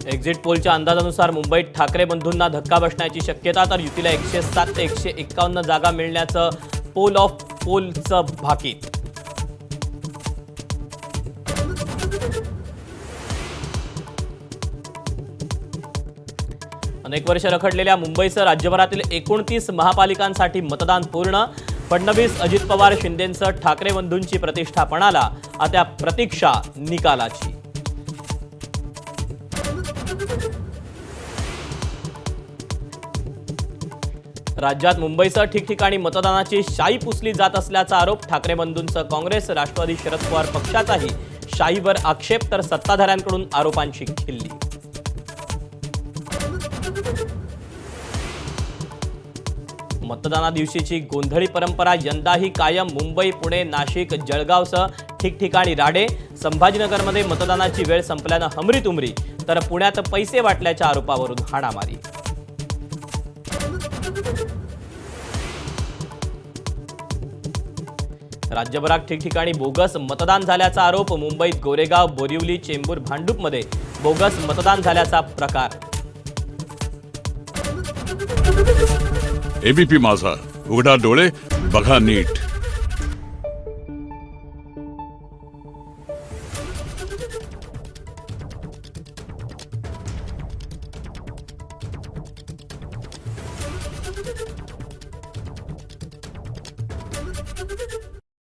Exit पोलच्या अंदाजानुसार मुंबईत ठाकरे बंधूंना धक्का बसण्याची शक्यता, तर युतीला 107 ते 151 जागा मिळण्याचं पोल ऑफ पोलचं भाकीत. अनेक वर्ष रखडलेल्या मुंबईसह राज्यभरातील 29 महापालिकांसाठी मतदान पूर्ण. फडणवीस, अजित पवार, शिंदेंसह ठाकरे बंधूंची प्रतिष्ठा पणाला. आता प्रतीक्षा निकालाची. राज्यात मुंबईसह ठिकठिकाणी मतदानाची शाई पुसली जात असल्याचा आरोप. ठाकरे बंधूंसह काँग्रेस, राष्ट्रवादी, शरद पवार पक्षाचाही शाईवर आक्षेप, तर सत्ताधाऱ्यांकडून आरोपांची खिल्ली. मतदाना दिवशीची गोंधळी परंपरा यंदाही कायम. मुंबई, पुणे, नाशिक, जळगावसह ठिकठिकाणी राडे. संभाजीनगरमध्ये मतदानाची वेळ संपल्यानं हमरीतुमरी, तर पुण्यात पैसे वाटल्याच्या आरोपावरून हाणामारी. राज्यभरात ठिकठिकाणी बोगस मतदान झाल्याचा आरोप. मुंबईत गोरेगाव, बोरिवली, चेंबूर, भांडूपमध्ये बोगस मतदान झाल्याचा प्रकार. एबीपी माझा, उघडा डोळे बघा नीट.